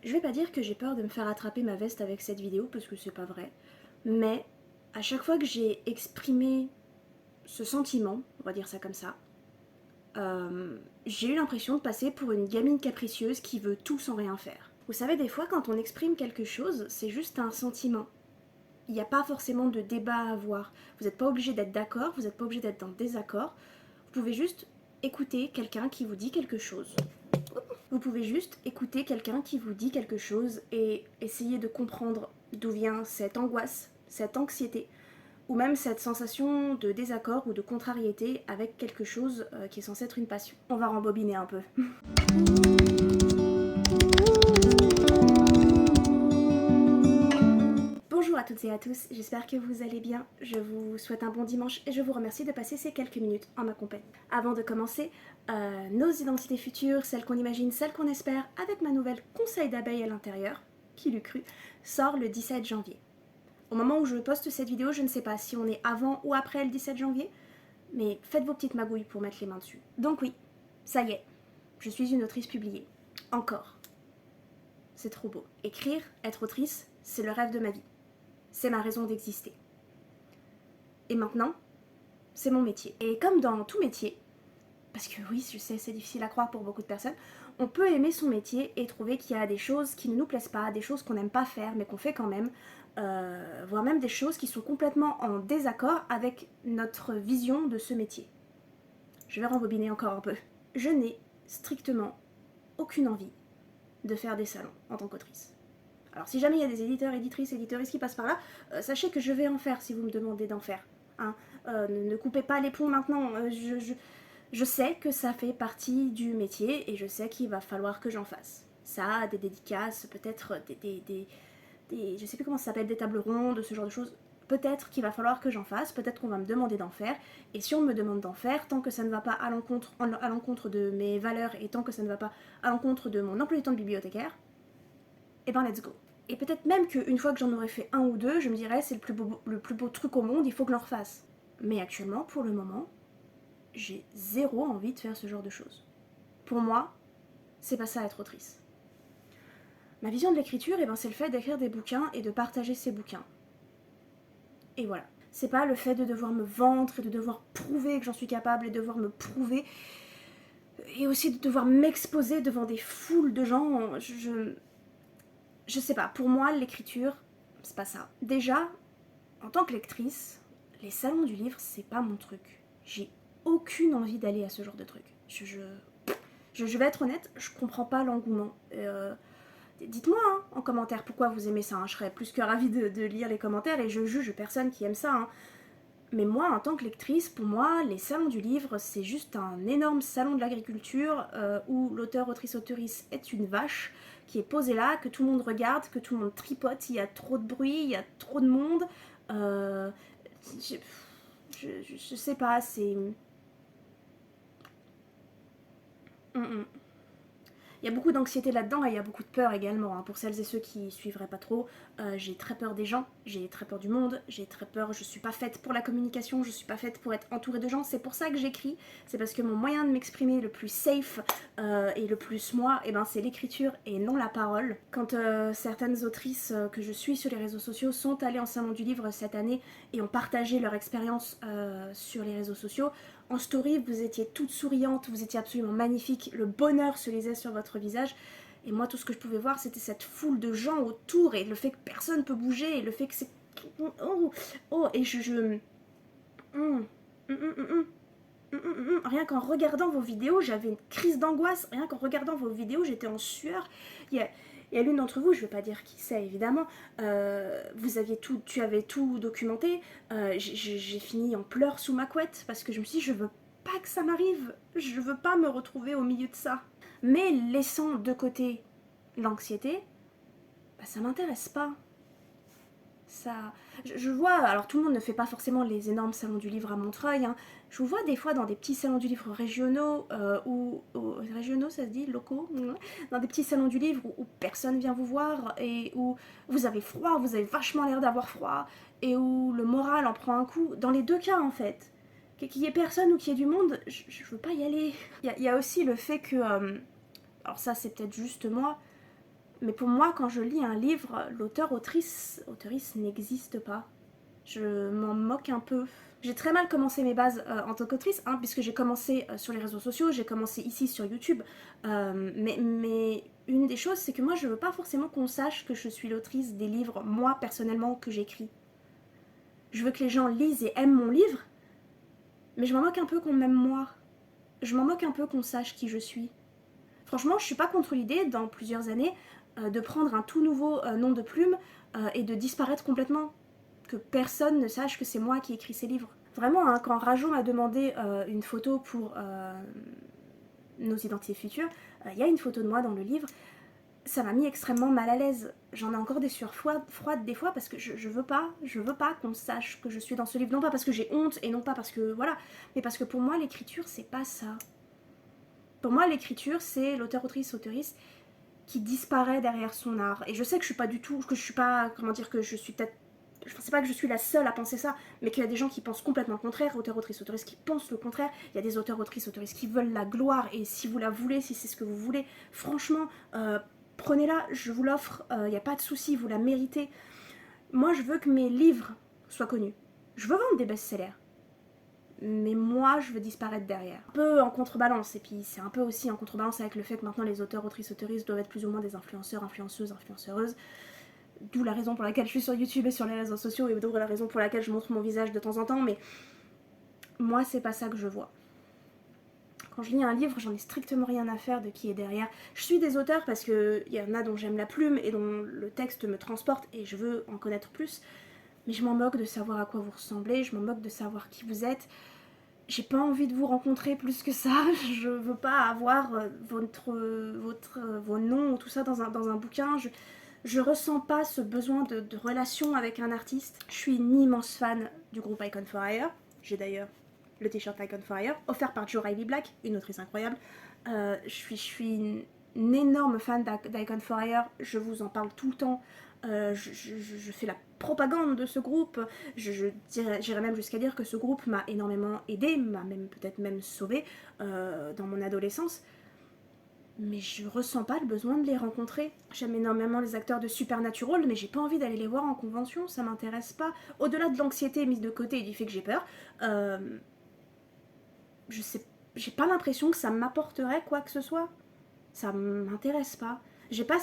Je vais pas dire que j'ai peur de me faire attraper ma veste avec cette vidéo, parce que c'est pas vrai. Mais à chaque fois que j'ai exprimé ce sentiment, on va dire ça comme ça, j'ai eu l'impression de passer pour une gamine capricieuse qui veut tout sans rien faire. Vous savez, des fois quand on exprime quelque chose, c'est juste un sentiment. Il n'y a pas forcément de débat à avoir. Vous n'êtes pas obligé d'être d'accord, vous n'êtes pas obligé d'être en désaccord. Vous pouvez juste écouter quelqu'un qui vous dit quelque chose. Vous pouvez juste écouter quelqu'un qui vous dit quelque chose et essayer de comprendre d'où vient cette angoisse, cette anxiété, ou même cette sensation de désaccord ou de contrariété avec quelque chose qui est censé être une passion. On va rembobiner un peu. Bonjour à toutes et à tous, j'espère que vous allez bien, je vous souhaite un bon dimanche et je vous remercie de passer ces quelques minutes en ma compagnie. Avant de commencer, nos identités futures, celles qu'on imagine, celles qu'on espère, avec ma nouvelle Conseil d'abeilles à l'intérieur, qui l'eût cru, sort le 17 janvier. Au moment où je poste cette vidéo, je ne sais pas si on est avant ou après le 17 janvier, mais faites vos petites magouilles pour mettre les mains dessus. Donc oui, ça y est, je suis une autrice publiée. Encore. C'est trop beau. Écrire, être autrice, c'est le rêve de ma vie. C'est ma raison d'exister. Et maintenant, c'est mon métier. Et comme dans tout métier, parce que oui, je sais, c'est difficile à croire pour beaucoup de personnes, on peut aimer son métier et trouver qu'il y a des choses qui ne nous plaisent pas, des choses qu'on n'aime pas faire, mais qu'on fait quand même, voire même des choses qui sont complètement en désaccord avec notre vision de ce métier. Je vais rembobiner encore un peu. Je n'ai strictement aucune envie de faire des salons en tant qu'autrice. Alors si jamais il y a des éditeurs, éditrices qui passent par là, sachez que je vais en faire si vous me demandez d'en faire. Hein. Ne coupez pas les ponts maintenant, je sais que ça fait partie du métier et je sais qu'il va falloir que j'en fasse. Ça, des dédicaces, peut-être je sais plus comment ça s'appelle, des tables rondes, ce genre de choses. Peut-être qu'il va falloir que j'en fasse, peut-être qu'on va me demander d'en faire, et si on me demande d'en faire, tant que ça ne va pas à l'encontre de mes valeurs et tant que ça ne va pas à l'encontre de mon emploi du temps de bibliothécaire, et ben let's go. Et peut-être même qu'une fois que j'en aurai fait un ou deux, je me dirais c'est le plus beau truc au monde, il faut que j'en refasse. Mais actuellement, pour le moment, j'ai zéro envie de faire ce genre de choses. Pour moi, c'est pas ça être autrice. Ma vision de l'écriture, eh ben, c'est le fait d'écrire des bouquins et de partager ces bouquins. Et voilà. C'est pas le fait de devoir me vendre et de devoir prouver que j'en suis capable et de devoir me prouver et aussi de devoir m'exposer devant des foules de gens. Je sais pas, pour moi, l'écriture, c'est pas ça. Déjà, en tant que lectrice, les salons du livre, c'est pas mon truc. J'ai aucune envie d'aller à ce genre de truc. Je vais être honnête, je comprends pas l'engouement. Dites-moi hein, en commentaire pourquoi vous aimez ça. Hein. Je serais plus que ravie de lire les commentaires et je juge personne qui aime ça. Hein. Mais moi, en tant que lectrice, pour moi, les salons du livre, c'est juste un énorme salon de l'agriculture où l'auteur, autrice, auteurice est une vache qui est posée là, que tout le monde regarde, que tout le monde tripote, il y a trop de bruit, il y a trop de monde. Euh, je sais pas, c'est... Il y a beaucoup d'anxiété là-dedans et il y a beaucoup de peur également. Hein. Pour celles et ceux qui suivraient pas trop, j'ai très peur des gens, j'ai très peur du monde, j'ai très peur, je suis pas faite pour la communication, je suis pas faite pour être entourée de gens. C'est pour ça que j'écris, c'est parce que mon moyen de m'exprimer le plus safe et le plus moi, eh ben, c'est l'écriture et non la parole. Quand certaines autrices que je suis sur les réseaux sociaux sont allées en salon du livre cette année et ont partagé leur expérience sur les réseaux sociaux, en story, vous étiez toute souriante, vous étiez absolument magnifique, le bonheur se lisait sur votre visage. Et moi, tout ce que je pouvais voir, c'était cette foule de gens autour et le fait que personne ne peut bouger et le fait que c'est... Oh, et Rien qu'en regardant vos vidéos, j'avais une crise d'angoisse. Rien qu'en regardant vos vidéos, j'étais en sueur. Il y a l'une d'entre vous, je ne vais pas dire qui c'est évidemment, tu avais tout documenté. J'ai fini en pleurs sous ma couette parce que je me suis dit, je veux pas que ça m'arrive. Je veux pas me retrouver au milieu de ça. Mais laissant de côté l'anxiété, bah, ça m'intéresse pas. Ça, je vois, alors tout le monde ne fait pas forcément les énormes salons du livre à Montreuil, hein. Je vous vois des fois dans des petits salons du livre régionaux, régionaux ça se dit, locaux, dans des petits salons du livre où personne vient vous voir et où vous avez froid, vous avez vachement l'air d'avoir froid et où le moral en prend un coup, dans les deux cas en fait. Qu'il y ait personne ou qu'il y ait du monde, je veux pas y aller. Il y a aussi le fait que, alors ça c'est peut-être juste moi, Mais pour moi, quand je lis un livre, l'auteur-autrice n'existe pas. Je m'en moque un peu. J'ai très mal commencé mes bases en tant qu'autrice, hein, puisque j'ai commencé sur les réseaux sociaux, j'ai commencé ici sur YouTube. Mais une des choses, c'est que moi, je veux pas forcément qu'on sache que je suis l'autrice des livres, moi, personnellement, que j'écris. Je veux que les gens lisent et aiment mon livre, mais je m'en moque un peu qu'on m'aime moi. Je m'en moque un peu qu'on sache qui je suis. Franchement, je suis pas contre l'idée, dans plusieurs années, de prendre un tout nouveau nom de plume et de disparaître complètement. Que personne ne sache que c'est moi qui écris ces livres. Vraiment, hein, quand Rajo m'a demandé une photo pour nos identités futures, il y a une photo de moi dans le livre, ça m'a mis extrêmement mal à l'aise. J'en ai encore des sueurs froides des fois parce que je veux pas qu'on sache que je suis dans ce livre. Non pas parce que j'ai honte et non pas parce que voilà, mais parce que pour moi l'écriture c'est pas ça. Pour moi l'écriture c'est l'auteur-autrice-auteuriste qui disparaît derrière son art. Et je sais que je suis pas du tout, que je suis pas, comment dire, que je suis peut-être, je pense pas que je suis la seule à penser ça, mais qu'il y a des gens qui pensent complètement le contraire, auteurs, autrices, autoristes qui pensent le contraire, il y a des auteurs, autrices, autoristes qui veulent la gloire, et si vous la voulez, si c'est ce que vous voulez, franchement, prenez-la, je vous l'offre, il n'y a pas de souci, vous la méritez. Moi, je veux que mes livres soient connus. Je veux vendre des best-sellers. Mais moi, je veux disparaître derrière. Un peu en contrebalance, et puis c'est un peu aussi en contrebalance avec le fait que maintenant les auteurs, autrices, autoristes doivent être plus ou moins des influenceurs, influenceuses, influenceuses. D'où la raison pour laquelle je suis sur YouTube et sur les réseaux sociaux, et d'où la raison pour laquelle je montre mon visage de temps en temps, mais moi, c'est pas ça que je vois. Quand je lis un livre, j'en ai strictement rien à faire de qui est derrière. Je suis des auteurs parce qu'il y en a dont j'aime la plume et dont le texte me transporte et je veux en connaître plus. Mais je m'en moque de savoir à quoi vous ressemblez, je m'en moque de savoir qui vous êtes. J'ai pas envie de vous rencontrer plus que ça. Je veux pas avoir vos noms ou tout ça dans un bouquin. Je ressens pas ce besoin de relation avec un artiste. Je suis une immense fan du groupe Icon for Hire. J'ai d'ailleurs le t-shirt Icon for Hire, offert par Jo Riley Black, une autrice incroyable. Je suis une énorme fan d'Icon for Hire. Je vous en parle tout le temps. Je fais la propagande de ce groupe. J'irais même jusqu'à dire que ce groupe m'a énormément aidé, m'a même peut-être même sauvé dans mon adolescence. Mais je ressens pas le besoin de les rencontrer. J'aime énormément les acteurs de Supernatural, mais j'ai pas envie d'aller les voir en convention, ça m'intéresse pas. Au-delà de l'anxiété mise de côté et du fait que j'ai peur, je sais, j'ai pas l'impression que ça m'apporterait quoi que ce soit. Ça m'intéresse pas. J'ai pas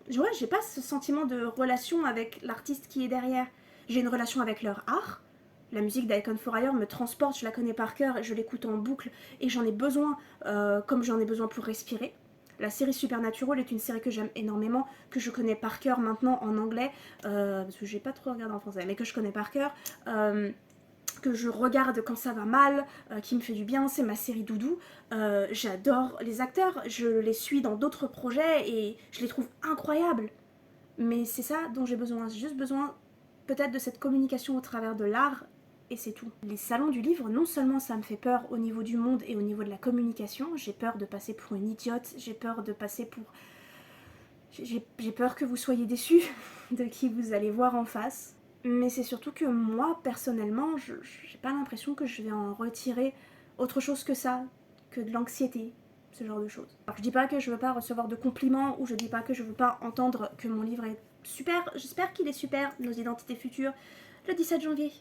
j'ai pas ce sentiment de relation avec l'artiste qui est derrière. J'ai une relation avec leur art. La musique d'Icon for Hire me transporte, je la connais par cœur, je l'écoute en boucle et j'en ai besoin comme j'en ai besoin pour respirer. La série Supernatural est une série que j'aime énormément, que je connais par cœur maintenant en anglais, parce que j'ai pas trop regardé en français, mais que je connais par cœur, que je regarde quand ça va mal, qui me fait du bien, c'est ma série doudou. J'adore les acteurs, je les suis dans d'autres projets et je les trouve incroyables. Mais c'est ça dont j'ai besoin, j'ai juste besoin peut-être de cette communication au travers de l'art et c'est tout. Les salons du livre, non seulement ça me fait peur au niveau du monde et au niveau de la communication, j'ai peur de passer pour une idiote, j'ai peur de passer pour... J'ai peur que vous soyez déçus de qui vous allez voir en face. Mais c'est surtout que moi, personnellement, j'ai pas l'impression que je vais en retirer autre chose que ça, que de l'anxiété, ce genre de choses. Alors je dis pas que je veux pas recevoir de compliments ou je dis pas que je veux pas entendre que mon livre est super, j'espère qu'il est super, Nos identités futures, le 17 janvier.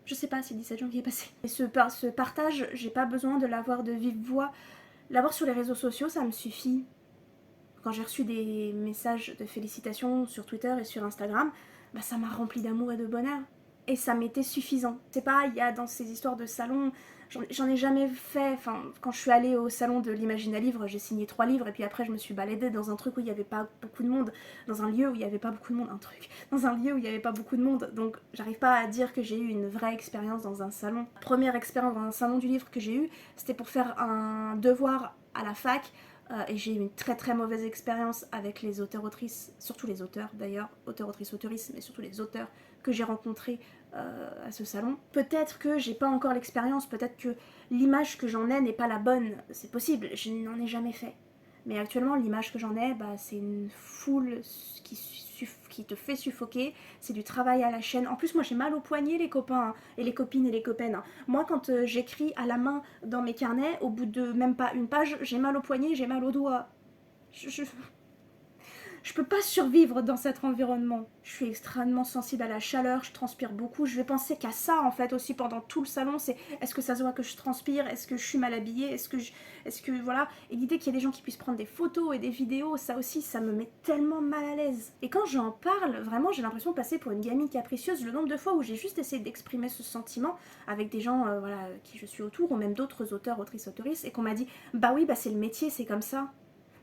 Je sais pas si le 17 janvier est passé. Et ce partage, j'ai pas besoin de l'avoir de vive voix. L'avoir sur les réseaux sociaux, ça me suffit. Quand j'ai reçu des messages de félicitations sur Twitter et sur Instagram, bah ça m'a rempli d'amour et de bonheur. Et ça m'était suffisant. C'est pas, il y a dans ces histoires de salon, j'en ai jamais fait. Enfin, quand je suis allée au salon de l'Imagina Livre, j'ai signé 3 livres et puis après je me suis baladée dans un truc où il n'y avait pas beaucoup de monde, dans un lieu où il n'y avait pas beaucoup de monde, dans un lieu où il n'y avait pas beaucoup de monde. Donc j'arrive pas à dire que j'ai eu une vraie expérience dans un salon. La première expérience dans un salon du livre que j'ai eu, c'était pour faire un devoir à la fac. Et j'ai eu une très très mauvaise expérience avec les auteurs-autrices, surtout les auteurs d'ailleurs, auteurs-autrices, autoristes, mais surtout les auteurs que j'ai rencontrés à ce salon. Peut-être que j'ai pas encore l'expérience, peut-être que l'image que j'en ai n'est pas la bonne, c'est possible, je n'en ai jamais fait. Mais actuellement, l'image que j'en ai, bah, c'est une foule qui te fait suffoquer, c'est du travail à la chaîne. En plus, moi j'ai mal aux poignets, les copains, hein, et les copines et les copaines. Hein. Moi, quand j'écris à la main dans mes carnets, au bout de même pas une page, j'ai mal aux poignets, j'ai mal aux doigts. Je peux pas survivre dans cet environnement. Je suis extrêmement sensible à la chaleur, je transpire beaucoup. Je vais penser qu'à ça en fait aussi pendant tout le salon. C'est est-ce que ça se voit que je transpire? Est-ce que je suis mal habillée? Est-ce que voilà. Et l'idée qu'il y ait des gens qui puissent prendre des photos et des vidéos, ça aussi, ça me met tellement mal à l'aise. Et quand j'en parle, vraiment, j'ai l'impression de passer pour une gamine capricieuse. Le nombre de fois où j'ai juste essayé d'exprimer ce sentiment avec des gens, voilà, qui je suis autour, ou même d'autres auteurs, autrices, autoristes, et qu'on m'a dit, bah oui, bah c'est le métier, c'est comme ça.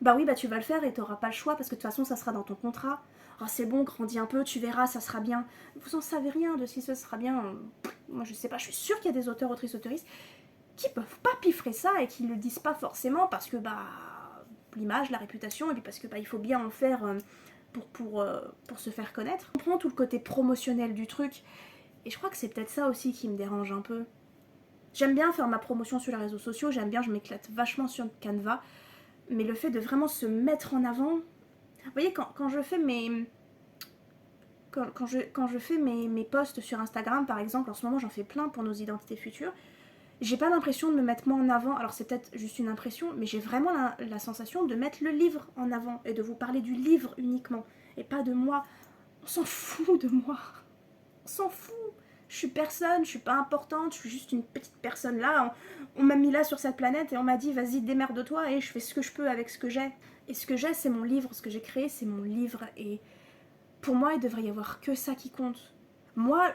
Bah oui, bah tu vas le faire et t'auras pas le choix parce que de toute façon ça sera dans ton contrat. Oh c'est bon, grandis un peu, tu verras, ça sera bien. Vous en savez rien de si ce sera bien. Moi je sais pas, je suis sûre qu'il y a des auteurs, autrices, autoristes qui peuvent pas piffrer ça et qui le disent pas forcément parce que bah l'image, la réputation, et puis parce que bah il faut bien en faire pour se faire connaître. On prend tout le côté promotionnel du truc et je crois que c'est peut-être ça aussi qui me dérange un peu. J'aime bien faire ma promotion sur les réseaux sociaux, j'aime bien, je m'éclate vachement sur Canva. Mais le fait de vraiment se mettre en avant... Vous voyez, quand je fais mes... Quand je fais mes posts sur Instagram, par exemple, en ce moment j'en fais plein pour nos identités futures, j'ai pas l'impression de me mettre moi en avant, alors c'est peut-être juste une impression, mais j'ai vraiment la sensation de mettre le livre en avant et de vous parler du livre uniquement, et pas de moi. On s'en fout de moi. On s'en fout. Je suis personne, je suis pas importante, je suis juste une petite personne là. On m'a mis là sur cette planète et on m'a dit vas-y démerde-toi et je fais ce que je peux avec ce que j'ai. Et ce que j'ai c'est mon livre, ce que j'ai créé c'est mon livre et pour moi il devrait y avoir que ça qui compte. Moi,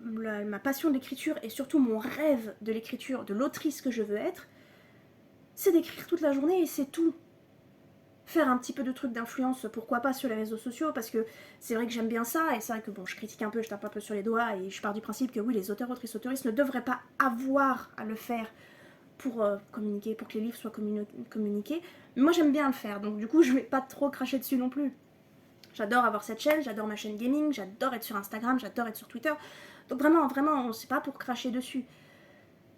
ma passion de l'écriture et surtout mon rêve de l'écriture, de l'autrice que je veux être, c'est d'écrire toute la journée et c'est tout. Faire un petit peu de trucs d'influence, pourquoi pas sur les réseaux sociaux, parce que c'est vrai que j'aime bien ça, et c'est vrai que bon, je critique un peu, je tape un peu sur les doigts, et je pars du principe que oui, les auteurs, autrices, autoristes ne devraient pas avoir à le faire pour communiquer, pour que les livres soient communiqués, mais moi j'aime bien le faire, donc du coup je vais pas trop cracher dessus non plus. J'adore avoir cette chaîne, j'adore ma chaîne gaming, j'adore être sur Instagram, j'adore être sur Twitter, donc vraiment, c'est pas pour cracher dessus.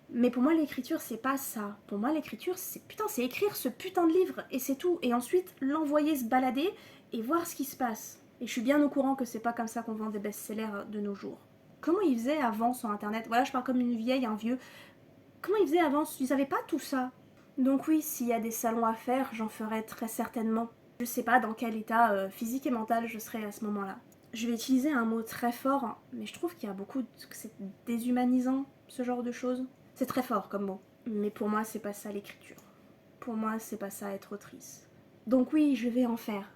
Mais pour moi, l'écriture, c'est pas ça. Pour moi, l'écriture, c'est c'est écrire ce putain de livre et c'est tout. Et ensuite, l'envoyer se balader et voir ce qui se passe. Et je suis bien au courant que c'est pas comme ça qu'on vend des best-sellers de nos jours. Comment ils faisaient avant sur internet? Voilà, je parle comme une vieille, un vieux. Comment ils faisaient avant? Ils avaient pas tout ça. Donc oui, s'il y a des salons à faire, j'en ferai très certainement. Je sais pas dans quel état physique et mental je serai à ce moment-là. Je vais utiliser un mot très fort, mais je trouve qu'il y a beaucoup que c'est déshumanisant, ce genre de choses. C'est très fort comme mot. Mais pour moi, c'est pas ça l'écriture. Pour moi, c'est pas ça être autrice. Donc oui, je vais en faire.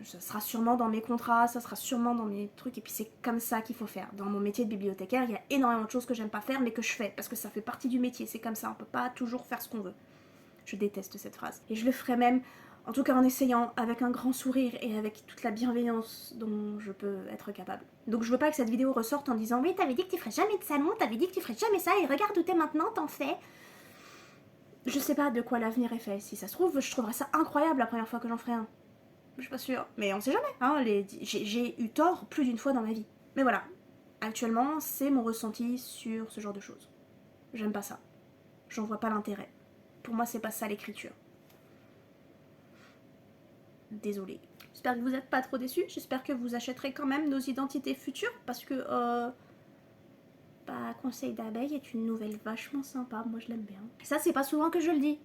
Ça sera sûrement dans mes contrats, ça sera sûrement dans mes trucs, et puis c'est comme ça qu'il faut faire. Dans mon métier de bibliothécaire, il y a énormément de choses que j'aime pas faire, mais que je fais, parce que ça fait partie du métier, c'est comme ça, on peut pas toujours faire ce qu'on veut. Je déteste cette phrase. Et je le ferai même, en tout cas en essayant, avec un grand sourire et avec toute la bienveillance dont je peux être capable. Donc je veux pas que cette vidéo ressorte en disant oui, t'avais dit que tu ferais jamais de salon, t'avais dit que tu ferais jamais ça, et regarde où t'es maintenant, t'en fais. Je sais pas de quoi l'avenir est fait. Si ça se trouve, je trouverais ça incroyable la première fois que j'en ferai un. Je suis pas sûre. Mais on sait jamais, hein. J'ai eu tort plus d'une fois dans ma vie. Mais voilà. Actuellement, c'est mon ressenti sur ce genre de choses. J'aime pas ça. J'en vois pas l'intérêt. Pour moi, c'est pas ça l'écriture. Désolée. J'espère que vous n'êtes pas trop déçus. J'espère que vous achèterez quand même nos identités futures. Parce que, Conseil d'abeille est une nouvelle vachement sympa. Moi, je l'aime bien. Ça, c'est pas souvent que je le dis.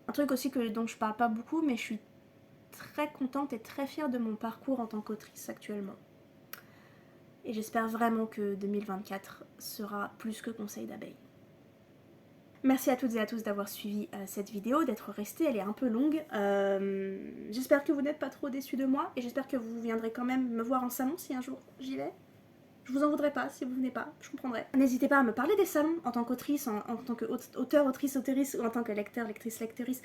Un truc aussi dont je parle pas beaucoup, mais je suis très contente et très fière de mon parcours en tant qu'autrice actuellement. Et j'espère vraiment que 2024 sera plus que Conseil d'abeille. Merci à toutes et à tous d'avoir suivi cette vidéo, d'être restés, elle est un peu longue. J'espère que vous n'êtes pas trop déçus de moi et j'espère que vous viendrez quand même me voir en salon si un jour j'y vais. Je vous en voudrais pas si vous venez pas, je comprendrai. N'hésitez pas à me parler des salons en tant qu'autrice, en tant qu'auteur, autrice, autrice ou en tant que lecteur, lectrice, lectrice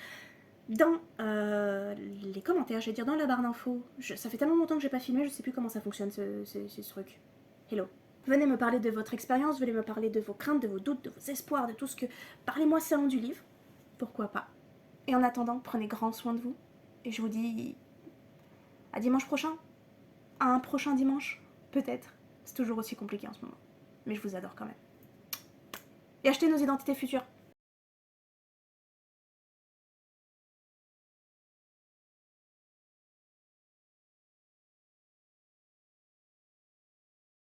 dans les commentaires, je vais dire dans la barre d'infos. Ça fait tellement longtemps que j'ai pas filmé, je sais plus comment ça fonctionne ce truc. Hello. Venez me parler de votre expérience, venez me parler de vos craintes, de vos doutes, de vos espoirs, de tout ce que... Parlez-moi salon du livre, pourquoi pas. Et en attendant, prenez grand soin de vous. Et je vous dis à dimanche prochain. À un prochain dimanche, peut-être. C'est toujours aussi compliqué en ce moment. Mais je vous adore quand même. Et achetez nos identités futures.